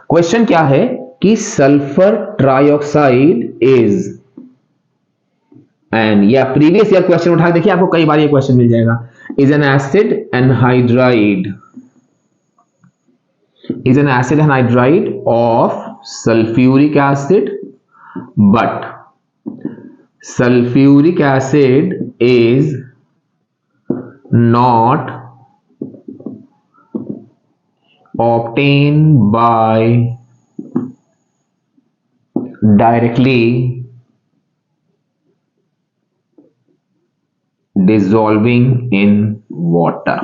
क्वेश्चन क्या है कि सल्फर ट्राइऑक्साइड इज, एंड या प्रीवियस ईयर क्वेश्चन उठा देखिए, आपको कई बार ये क्वेश्चन मिल जाएगा, is an acid anhydride, is an acid anhydride of sulfuric acid, but sulfuric acid is not obtained by directly dissolving in water।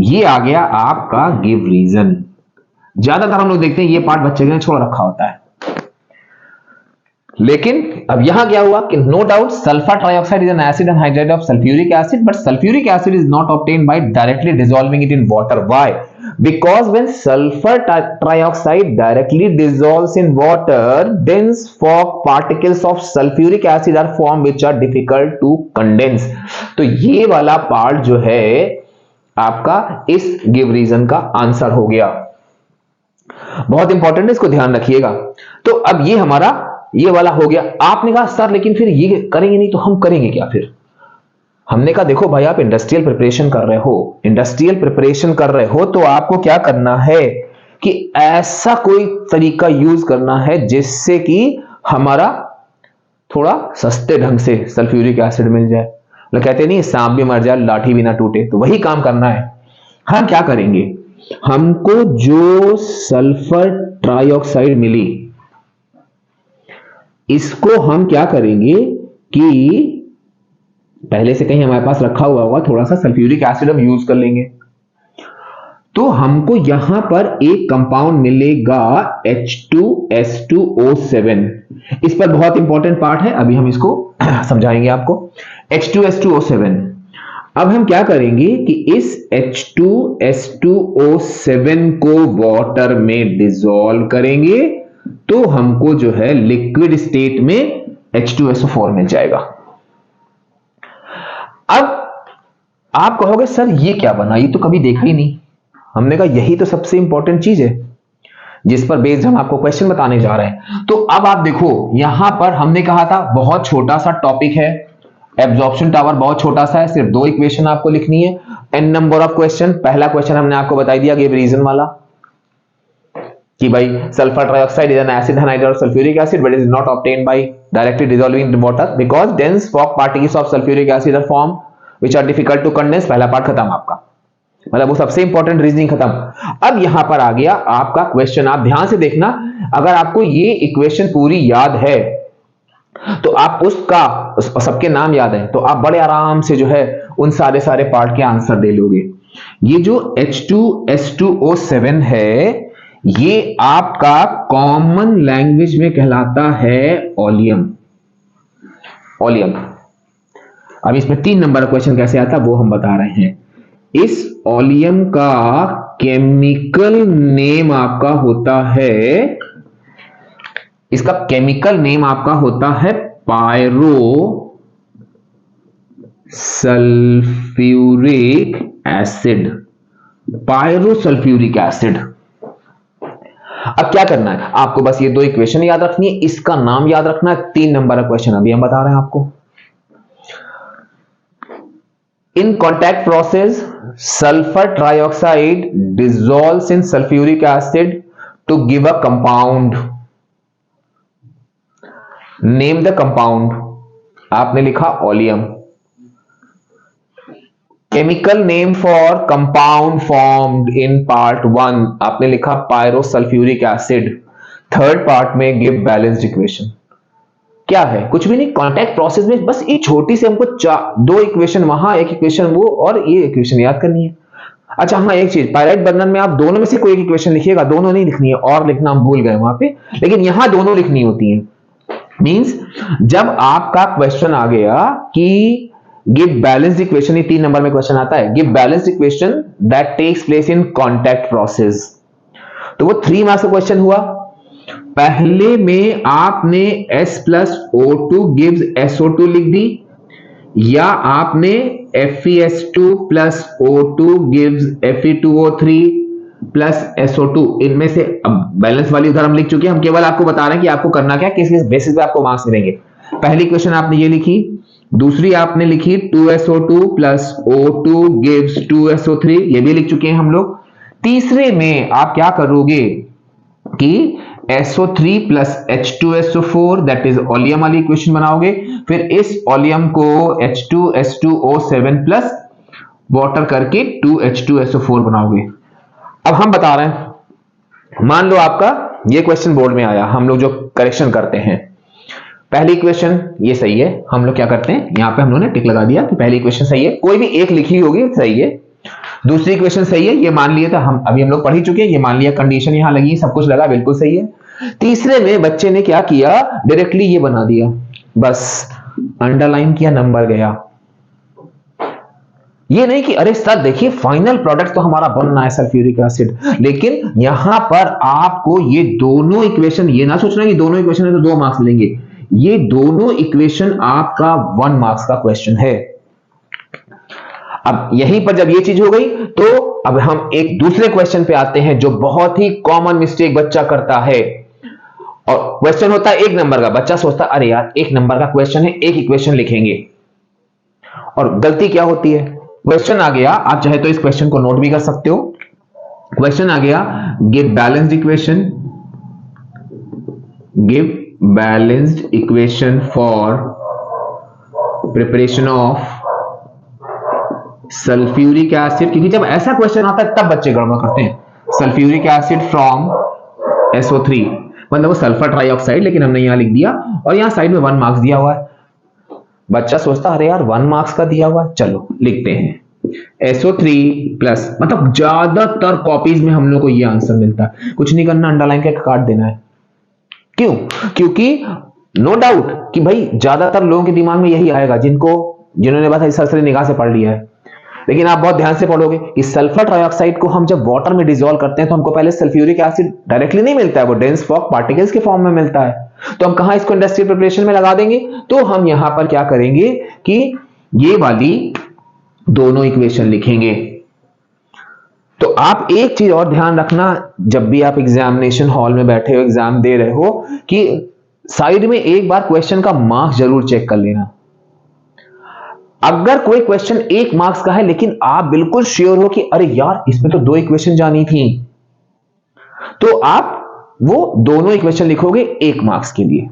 ये आ गया आपका गिव रीजन। ज्यादातर हम लोग देखते हैं ये पार्ट बच्चे ने छोड़ रखा होता है, लेकिन अब यहां क्या हुआ कि no doubt sulphur trioxide is an acid anhydride of sulphuric acid, but sulphuric acid is not obtained by directly dissolving it in water. Why? Because when sulphur trioxide directly dissolves in water, dense fog particles of sulfuric acid are formed which are difficult to condense। तो ये वाला पार्ट जो है आपका इस गिव रीजन का आंसर हो गया। बहुत इंपॉर्टेंट है, इसको ध्यान रखिएगा। तो अब ये हमारा ये वाला हो गया। आपने कहा सर लेकिन फिर ये करेंगे नहीं तो हम करेंगे क्या फिर? हमने कहा देखो भाई, आप इंडस्ट्रियल प्रिपरेशन कर रहे हो, इंडस्ट्रियल प्रिपरेशन कर रहे हो तो आपको क्या करना है कि ऐसा कोई तरीका यूज करना है जिससे कि हमारा थोड़ा सस्ते ढंग से सल्फ्यूरिक एसिड मिल जाए। लोग कहते नहीं सांप भी मर जाए लाठी भी ना टूटे, तो वही काम करना है। हम क्या करेंगे, हमको जो सल्फर ट्राइऑक्साइड मिली इसको हम क्या करेंगे कि पहले से कहीं हमारे पास रखा हुआ होगा थोड़ा सा सल्फ्यूरिक एसिड हम यूज कर लेंगे, तो हमको यहां पर एक कंपाउंड मिलेगा H2S2O7। इस पर बहुत इंपॉर्टेंट पार्ट है, अभी हम इसको समझाएंगे आपको। H2S2O7, अब हम क्या करेंगे कि इस H2S2O7 को वाटर में डिसॉल्व करेंगे तो हमको जो है लिक्विड स्टेट में H2SO4 मिल जाएगा। अब आप कहोगे सर ये क्या बना, ये तो कभी देखा ही नहीं। हमने कहा यही तो सबसे इंपॉर्टेंट चीज है जिस पर बेस्ड हम आपको क्वेश्चन बताने जा रहे हैं। तो अब आप देखो यहां पर हमने कहा था बहुत छोटा सा टॉपिक है, एब्जॉर्प्शन टावर बहुत छोटा सा है, सिर्फ 2 इक्वेशन आपको लिखनी है, n नंबर ऑफ क्वेश्चन। पहला क्वेश्चन हमने आपको बता दिया गिव रीजन वाला कि भाई sulphur trioxide is an acid anhydride of sulphuric acid but is not obtained by directly dissolving in water because dense fog particles of sulphuric acid are form which are difficult to condense. पहला पार्ट खत्म आपका, मतलब वो सबसे इंपॉर्टेंट रीजनिंग खत्म। अब यहां पर आ गया आपका क्वेश्चन, आप ध्यान से देखना, अगर आपको ये इक्वेशन पूरी याद है तो आप उसका सबके नाम याद है तो आप बड़े आराम से जो है उन सारे पार्ट के आंसर दे लोगे। ये जो H2S2O7 है ये आपका कॉमन लैंग्वेज में कहलाता है ओलियम। ओलियम। अब इसमें 3 नंबर का क्वेश्चन कैसे आता वो हम बता रहे हैं। इस ओलियम का केमिकल नेम आपका होता है, इसका केमिकल नेम आपका होता है pyrosulphuric acid. Pyrosulphuric acid, अब क्या करना है आपको, बस ये दो इक्वेशन याद रखनी है, इसका नाम याद रखना है। 3 नंबर का क्वेश्चन अभी हम बता रहे हैं आपको। In contact process sulphur trioxide dissolves in sulphuric acid to give a compound. Name the compound. आपने लिखा oleum. Chemical name for compound formed in part 1 आपने लिखा पायरोसल्फ्यूरिक एसिड। थर्ड पार्ट में गिव बैलेंस्ड इक्वेशन। क्या है, कुछ भी नहीं, कॉन्टैक्ट प्रोसेस में बस ये छोटी से हमको दो इक्वेशन वहां, एक इक्वेशन वो, और ये इक्वेशन याद करनी है। अच्छा हाँ, एक चीज, पायराइट बर्नर में आप दोनों में से कोई एक इक्वेशन लिखिएगा, दोनों नहीं लिखनी है, और लिखना हम भूल गए वहां पे, लेकिन यहां दोनों लिखनी होती है। मींस जब आपका क्वेश्चन आ गया कि गिव बैलेंस्ड इक्वेशन, ये 3 नंबर में क्वेश्चन आता है, give balanced equation that takes place in contact process, तो वो 3 मार्क्स का क्वेश्चन हुआ। पहले में आपने S+O2 गिव्स SO2 लिख दी, या आपने FeS2 plus O2 gives Fe2O3 plus SO2, इनमें से अब बैलेंस वाली उधर हम लिख चुके हैं, हम केवल आपको बता रहे हैं कि आपको करना क्या, किस बेसिस पे आपको मार्क्स मिलेंगे। पहली क्वेश्चन आपने ये लिखी, दूसरी आपने लिखी 2SO2 plus O2 gives 2SO3, ये भी लिख चुके हैं हम लोग। तीसरे में आप क्या करोगे कि SO3 plus H2SO4 that is oleum वाली इक्वेशन बनाओगे, फिर इस ओलियम को H2S2O7 प्लस वाटर करके 2H2SO4 बनाओगे। अब हम बता रहे हैं, मान लो आपका ये क्वेश्चन बोर्ड में आया, हम लोग जो करेक्शन करते हैं, पहली इक्वेशन ये सही है, हम लोग क्या करते हैं, यहां पे हम लोगों ने टिक लगा दिया कि पहली इक्वेशन सही है, कोई भी एक लिखी होगी सही है, दूसरी इक्वेशन सही है, ये मान लिया था हम, अभी हम लोग पढ़ ही चुके हैं, ये मान लिया, कंडीशन यहां लगी, सब कुछ लगा, बिल्कुल सही है। तीसरे में बच्चे ने क्या किया, डायरेक्टली ये बना दिया, बस अंडरलाइन किया, नंबर गया। ये नहीं कि अरे सर देखिए फाइनल प्रोडक्ट तो हमारा बनना है सल्फ्यूरिक एसिड, लेकिन यहां पर आपको ये दोनों इक्वेशन, ये ना सोचना कि दोनों इक्वेशन है तो 2 मार्क्स मिलेंगे, ये दोनों इक्वेशन आपका 1 मार्क्स का क्वेश्चन है। अब यहीं पर जब ये चीज हो गई, तो अब हम एक दूसरे क्वेश्चन पे आते हैं जो बहुत ही कॉमन मिस्टेक बच्चा करता है। और क्वेश्चन होता है 1 नंबर का, बच्चा सोचता है अरे यार 1 नंबर का क्वेश्चन है, एक इक्वेशन लिखेंगे, और गलती क्या होती है, क्वेश्चन आ गया, आप चाहे तो इस क्वेश्चन को नोट भी कर सकते हो। क्वेश्चन आ गया, give balanced equation, give balanced equation for preparation of sulphuric acid, क्योंकि जब ऐसा क्वेश्चन आता है तब बच्चे गड़बड़ करते हैं। सल्फ्यूरिक एसिड फ्रॉम SO3, मतलब वो सल्फर ट्राइऑक्साइड, लेकिन हमने यहां लिख दिया, और यहां साइड में 1 मार्क्स दिया हुआ है। बच्चा सोचता अरे यार 1 मार्क्स का दिया हुआ, चलो लिखते हैं SO3 प्लस, मतलब ज्यादातर कॉपीज में हम लोग को ये आंसर मिलता है, कुछ नहीं करना, अंडरलाइन के काट देना है। क्यों? क्योंकि नो डाउट कि भाई ज्यादातर लोगों के दिमाग में यही आएगा जिन्होंने बस सरसरी निगाह से पढ़ लिया है, लेकिन आप बहुत ध्यान से पढ़ोगे कि सल्फर ट्राइऑक्साइड को हम जब वाटर में डिसॉल्व करते हैं तो हमको पहले सल्फ्यूरिक एसिड डायरेक्टली नहीं मिलता है, वो डेंस फॉग पार्टिकल्स के फॉर्म में मिलता है। तो हम कहां इसको इंडस्ट्रियल प्रिपरेशन में लगा देंगे, तो हम यहां पर क्या करेंगे कि ये वाली दोनों इक्वेशन लिखेंगे। तो आप एक चीज और ध्यान रखना, जब भी आप एग्जामिनेशन हॉल में बैठे हो, एग्जाम दे रहे हो, कि साइड में एक बार क्वेश्चन का मार्क्स जरूर चेक कर लेना। अगर कोई क्वेश्चन 1 मार्क्स का है, लेकिन आप बिल्कुल श्योर हो कि अरे यार इसमें तो 2 इक्वेशन जानी थी, तो आप वो दोनों इक्वेशन लिखोगे 1 मार्क्स के लिए।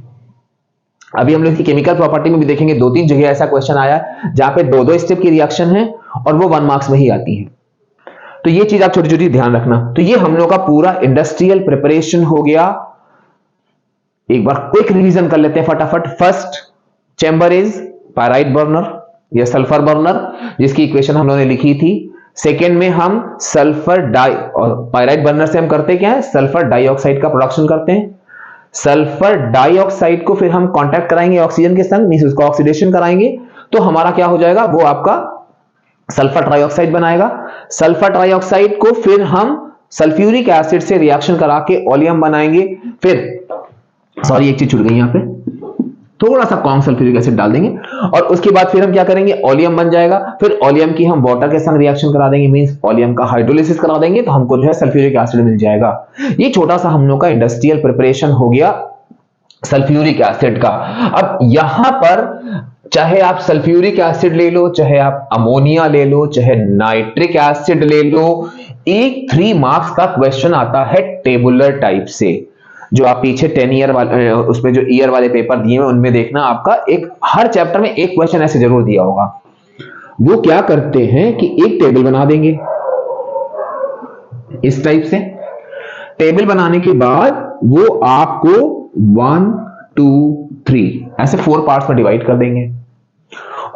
अभी हम लोग की केमिकल प्रॉपर्टी में भी देखेंगे, 2-3 जगह ऐसा क्वेश्चन आया जहां पे 2-2 स्टेप की रिएक्शन है और वो 1 मार्क्स में ही आती है। तो ये चीज आप छोटी छोटी ध्यान रखना। तो ये हम लोग का पूरा इंडस्ट्रियल प्रिपरेशन हो गया। एक बार क्विक रिवीजन कर लेते हैं फटाफट। First chamber is pyrite burner या सल्फर बर्नर, जिसकी इक्वेशन हम लोगों ने लिखी थी। सेकेंड में हम सल्फर डाई, और पायराइट बर्नर से हम करते क्या है, सल्फर डाइऑक्साइड का प्रोडक्शन करते हैं। सल्फर डाइऑक्साइड को फिर हम कांटेक्ट कराएंगे ऑक्सीजन के संग, मींस उसको ऑक्सीडेशन कराएंगे, तो हमारा क्या हो जाएगा, वो आपका सल्फर ट्राइऑक्साइड बनाएगा। सल्फर ट्राइऑक्साइड को फिर हम सल्फ्यूरिक एसिड से रिएक्शन करा के ओलियम बनाएंगे। फिर सॉरी एक चीज छूट गई यहां पे, थोड़ा सा कॉन्ग सल्फ्यूरिक एसिड डाल देंगे और उसके बाद फिर हम क्या करेंगे, ओलियम बन जाएगा। फिर ओलियम की हम वाटर के संग रिएक्शन करा देंगे, मींस ओलियम का हाइड्रोलिसिस करा देंगे, तो हमको जो है सल्फ्यूरिक एसिड मिल जाएगा। ये छोटा सा हम लोग का इंडस्ट्रियल प्रिपरेशन हो गया सल्फ्यूरिक एसिड का। अब यहां पर चाहे आप सल्फ्यूरिक एसिड ले लो, चाहे आप अमोनिया ले लो, चाहे नाइट्रिक एसिड ले लो, एक 3 मार्क्स का क्वेश्चन आता है टेबुलर टाइप से, जो आप पीछे 10 ईयर वाले उसमें जो ईयर वाले पेपर दिए हैं उनमें देखना, आपका एक हर चैप्टर में एक क्वेश्चन ऐसे जरूर दिया होगा। वो क्या करते हैं कि एक टेबल बना देंगे इस टाइप से। टेबल बनाने के बाद वो आपको 1 2 3 ऐसे 4 पार्ट्स में डिवाइड कर देंगे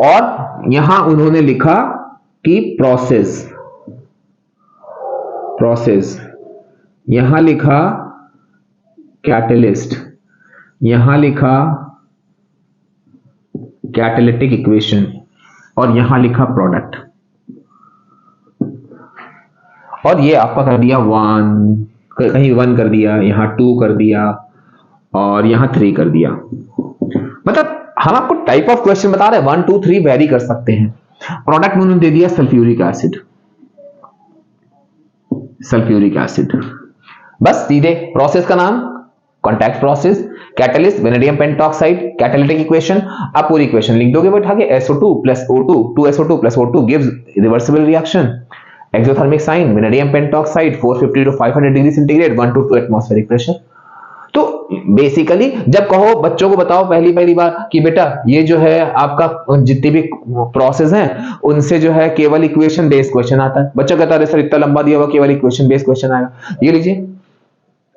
और यहां उन्होंने लिखा कि प्रोसेस, यहां लिखा कैटलिस्ट, यहां लिखा कैटालिटिक इक्वेशन और यहां लिखा प्रोडक्ट। और ये आपका कर दिया 1, कहीं 1 कर दिया, यहां 2 कर दिया और यहां 3 कर दिया। मतलब हम आपको टाइप ऑफ क्वेश्चन बता रहे हैं, 1 2 3 वेरी कर सकते हैं। प्रोडक्ट में उन्होंने दे दिया सल्फ्यूरिक एसिड, बस सीधे प्रोसेस का नाम contact process, catalyst vanadium pentoxide, catalytic equation. आप पूरी इक्वेशन लिख दोगे बैठा के, SO2 plus O2, 2SO2 plus O2 gives reversible reaction, exothermic sign vanadium pentoxide 450 to 500 degree centigrade, 1 to 2 atmospheric pressure. तो बेसिकली जब कहो बच्चों को बताओ पहली बार कि बेटा ये जो है आपका जितने भी प्रोसेस हैं उनसे जो है केवल इक्वेशन बेस्ड क्वेश्चन आता है, बच्चा कहता है सर इतना लंबा दिया हुआ केवल इक्वेशन बेस्ड क्वेश्चन आएगा। ये लीजिए,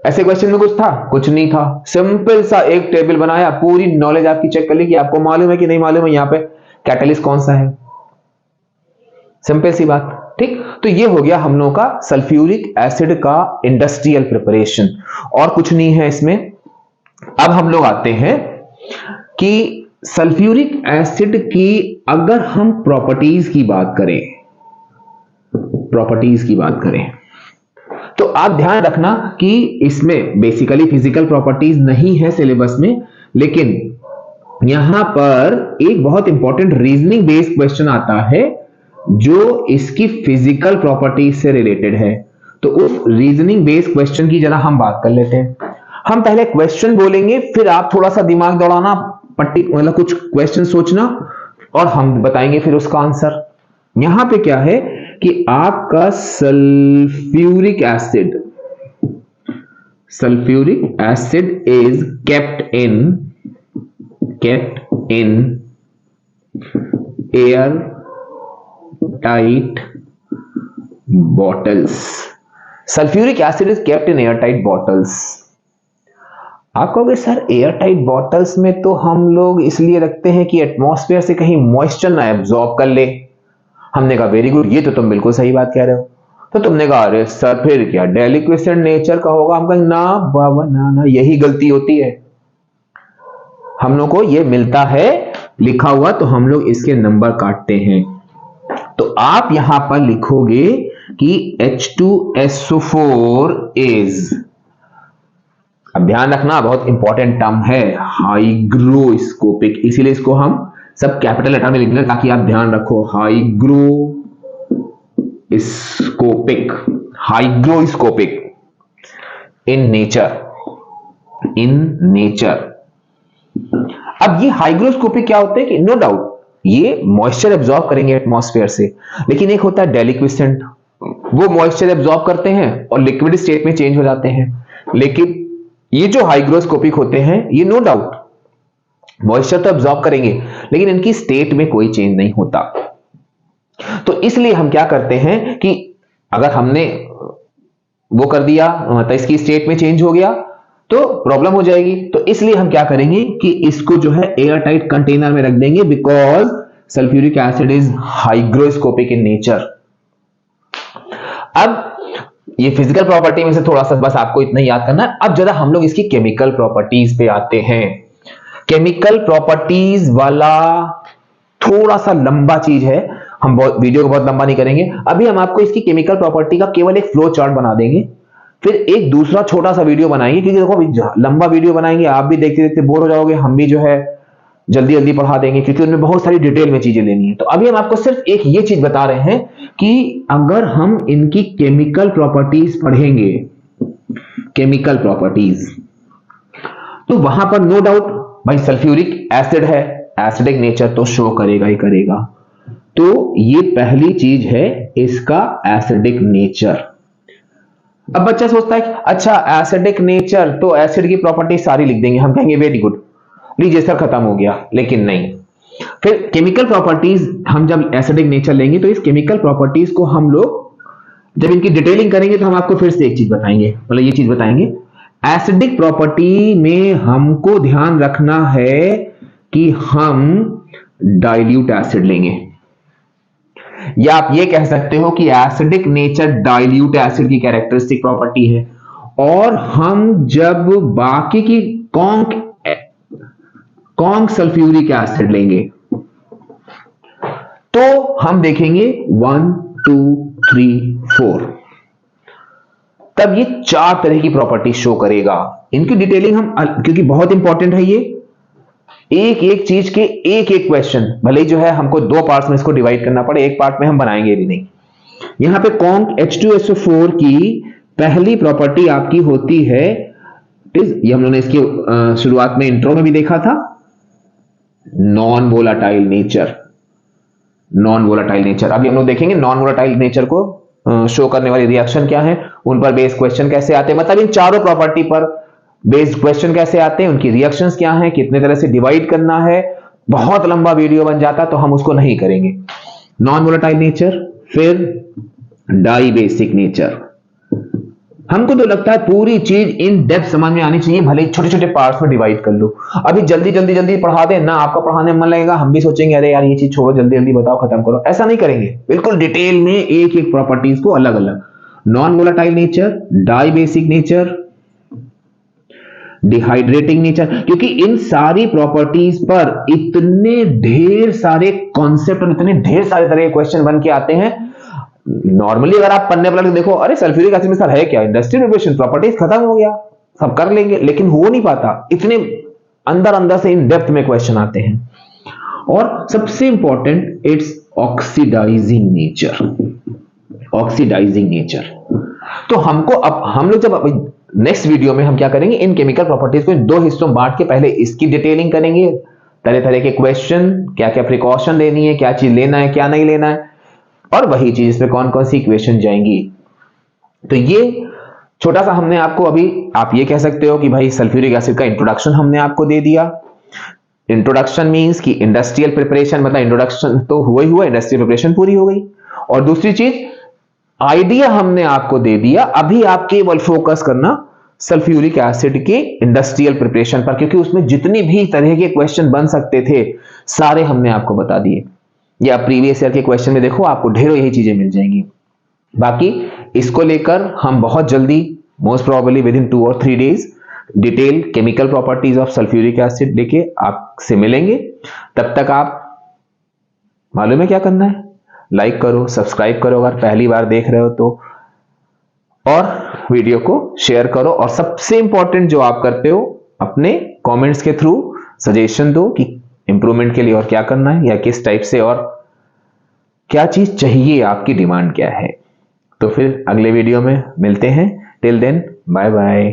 ऐसे क्वेश्चन में कुछ था? कुछ नहीं था, सिंपल सा एक टेबल बनाया, पूरी नॉलेज आपकी चेक कर ली कि आपको मालूम है कि नहीं मालूम है यहाँ पे कैटलिस्ट कौन सा है। सिंपल सी बात, ठीक। तो ये हो गया हम लोगों का सल्फ्यूरिक एसिड का इंडस्ट्रियल प्रिपरेशन, और कुछ नहीं है इसमें। अब हम लोग आते हैं कि सल्फ्यूरिक एसिड की अगर हम प्रॉपर्टीज की बात करें तो आप ध्यान रखना कि इसमें बेसिकली फिजिकल प्रॉपर्टीज नहीं है सिलेबस में, लेकिन यहां पर एक बहुत इंपॉर्टेंट रीजनिंग बेस्ड क्वेश्चन आता है जो इसकी फिजिकल प्रॉपर्टीज से रिलेटेड है। तो उस रीजनिंग बेस्ड क्वेश्चन की जरा हम बात कर लेते हैं। हम पहले क्वेश्चन बोलेंगे, फिर आप थोड़ा सा दिमाग दौड़ाना, मतलब कुछ क्वेश्चन सोचना और हम बताएंगे फिर उसका आंसर। यहां पे क्या है कि आपका sulphuric acid is kept in air tight bottles. Sulphuric acid is kept in air tight bottles. आप कहोगे सर एयर टाइट बॉटल्स में तो हम लोग इसलिए रखते हैं कि एटमॉस्फेयर से कहीं मॉइस्चर ना एब्जॉर्ब कर ले। हमने कहा वेरी गुड, ये तो तुम बिल्कुल सही बात कह रहे हो। तो तुमने कहा अरे सर फिर क्या डेलिक्विसेंट नेचर का होगा? हम कहें ना बाबा ना, यही गलती होती है। हम लोग को ये मिलता है लिखा हुआ, तो हम लोग इसके नंबर काटते हैं। तो आप यहां पर लिखोगे कि H2SO4 इज, अब ध्यान रखना बहुत इंपॉर्टेंट टर्म है, हाइग्रोस्कोपिक, इसीलिए इसको हम सब कैपिटल लेटर में लिख लें ताकि आप ध्यान रखो। Hygroscopic in nature. अब ये हाइग्रोस्कोपिक क्या होते हैं कि नो डाउट ये मॉइस्चर एब्जॉर्ब करेंगे एटमॉस्फेयर से, लेकिन एक होता है डेलिक्विसेंट, वो मॉइस्चर एब्जॉर्ब करते हैं और लिक्विड स्टेट में चेंज हो जाते हैं। लेकिन ये जो हाइग्रोस्कोपिक होते हैं ये नो डाउट मॉइस्चर तो एब्जॉर्ब करेंगे, लेकिन इनकी स्टेट में कोई चेंज नहीं होता। तो इसलिए हम क्या करते हैं कि अगर हमने वो कर दिया मतलब इसकी स्टेट में चेंज हो गया तो प्रॉब्लम हो जाएगी। तो इसलिए हम क्या करेंगे कि इसको जो है एयर टाइट कंटेनर में रख देंगे, because sulphuric acid is hygroscopic in nature. अब ये फिजिकल प्रॉपर्टी में से थोड़ा सा बस आपको इतना याद करना है। अब जरा हम लोग इसकी केमिकल प्रॉपर्टीज पे आते हैं। केमिकल प्रॉपर्टीज वाला थोड़ा सा लंबा चीज है, हम वीडियो को बहुत लंबा नहीं करेंगे। अभी हम आपको इसकी केमिकल प्रॉपर्टी का केवल एक फ्लो चार्ट बना देंगे, फिर एक दूसरा छोटा सा वीडियो बनाएंगे, क्योंकि देखो लंबा वीडियो बनाएंगे आप भी देखते देखते बोर हो जाओगे, हम भी जो है जल्दी जल्दी पढ़ा देंगे क्योंकि उनमें बहुत सारी डिटेल में चीजें लेनी है। तो अभी हम आपको सिर्फ एक ये चीज बता रहे हैं कि अगर हम इनकी केमिकल प्रॉपर्टीज पढ़ेंगे, केमिकल प्रॉपर्टीज, तो वहां पर नो डाउट भाई सल्फ्यूरिक एसिड है, एसिडिक नेचर तो शो करेगा ही करेगा। तो ये पहली चीज है इसका एसिडिक नेचर। अब बच्चा सोचता है कि अच्छा एसिडिक नेचर तो एसिड की प्रॉपर्टी सारी लिख देंगे, हम कहेंगे वेरी गुड, लीजिए सर खत्म हो गया। लेकिन नहीं, फिर केमिकल प्रॉपर्टीज हम जब एसिडिक नेचर लेंगे तो इस केमिकल प्रॉपर्टीज को हम लोग जब इनकी डिटेलिंग करेंगे तो हम आपको फिर से एक चीज बताएंगे, मतलब ये चीज बताएंगे, एसिडिक प्रॉपर्टी में हमको ध्यान रखना है कि हम डाइल्यूट एसिड लेंगे, या आप ये कह सकते हो कि एसिडिक नेचर डाइल्यूट एसिड की कैरेक्टरिस्टिक प्रॉपर्टी है। और हम जब बाकी की कॉन्क सल्फ्यूरिक एसिड लेंगे तो हम देखेंगे 1 2 3 4, तब ये 4 तरह की प्रॉपर्टी शो करेगा। इनकी डिटेलिंग हम, क्योंकि बहुत इंपॉर्टेंट है ये, एक एक चीज के एक एक क्वेश्चन, भले ही जो है हमको 2 पार्ट्स में इसको डिवाइड करना पड़े, एक पार्ट में हम बनाएंगे भी नहीं। यहां पे कॉन्क H2SO4 की पहली प्रॉपर्टी आपकी होती है, ये हम लोगों ने इसकी शुरुआत में इंट्रो में भी देखा था, non volatile nature. Non volatile nature अभी हम लोग देखेंगे, नॉन वोलाटाइल नेचर को शो करने वाली रिएक्शन क्या है, उन पर बेस्ड क्वेश्चन कैसे आते हैं, मतलब इन चारों प्रॉपर्टी पर बेस्ड क्वेश्चन कैसे आते हैं, उनकी रिएक्शंस क्या हैं, कितने तरह से डिवाइड करना है। बहुत लंबा वीडियो बन जाता तो हम उसको नहीं करेंगे। नॉन वोलेटाइल नेचर, फिर डाई बेसिक नेचर। हमको तो लगता है पूरी चीज इन डेप्थ समझ में आनी चाहिए, भले छोटे छोटे पार्ट्स में डिवाइड कर लो। अभी जल्दी जल्दी जल्दी पढ़ा दे ना, आपका पढ़ाने में मन लगेगा, हम भी सोचेंगे अरे यार ये चीज छोड़ो, जल्दी जल्दी बताओ, खत्म करो। ऐसा नहीं करेंगे, बिल्कुल डिटेल में एक एक प्रॉपर्टीज को अलग अलग, non volatile nature, dibasic nature, dehydrating nature, क्योंकि इन सारी प्रॉपर्टीज पर इतने ढेर सारे कॉन्सेप्ट और इतने ढेर सारे तरह के क्वेश्चन बन के आते हैं। नॉर्मली अगर आप पन्ने पर देखो, अरे सल्फ्यूरिक एसिड में सर है क्या, इंडस्ट्रियल प्रिपरेशन, प्रॉपर्टीज खत्म हो गया, सब कर लेंगे, लेकिन हो नहीं पाता, इतने अंदर अंदर से इन डेप्थ में क्वेश्चन आते हैं। और सबसे important, it's oxidising nature, oxidising nature. तो हमको अब हम लोग जब नेक्स्ट वीडियो में हम क्या करेंगे, इन केमिकल प्रॉपर्टीज को इन 2 हिस्सों में बांट के पहले इसकी डिटेलिंग करेंगे, तरह तरह के क्वेश्चन, क्या क्या प्रिकॉशन लेनी है, क्या चीज लेना है, क्या नहीं लेना है, और वही चीज पे कौन कौन सी इक्वेशन जाएंगी। तो ये छोटा सा हमने आपको, अभी आप ये कह सकते हो कि भाई सल्फ्यूरिक एसिड का इंट्रोडक्शन हमने आपको दे दिया। इंट्रोडक्शन मींस कि इंडस्ट्रियल प्रिपरेशन, मतलब इंट्रोडक्शन तो हुआ ही हुआ, इंडस्ट्रियल प्रिपरेशन पूरी हो गई। और दूसरी चीज, आइडिया हमने आपको दे दिया, अभी आप केवल फोकस करना सल्फ्यूरिक एसिड के इंडस्ट्रियल प्रिपरेशन पर, क्योंकि उसमें जितनी भी तरह के क्वेश्चन बन सकते थे सारे हमने आपको बता दिए। या प्रीवियस ईयर के क्वेश्चन में देखो, आपको ढेरों यही चीजें मिल जाएंगी। बाकी इसको लेकर हम बहुत जल्दी, मोस्ट प्रोबेबली विद इन 2 और 3 days, detail chemical properties of sulphuric acid लेके आपसे मिलेंगे। तब तक आप, मालूम है क्या करना है, लाइक करो, सब्सक्राइब करो अगर पहली बार देख रहे हो तो, और वीडियो को शेयर करो। और सबसे इंपॉर्टेंट जो आप करते हो, अपने कमेंट्स के थ्रू सजेशन दो कि इंप्रूवमेंट के लिए और क्या करना है, या किस टाइप से और क्या चीज चाहिए, आपकी डिमांड क्या है। तो फिर अगले वीडियो में मिलते हैं। Till then bye bye.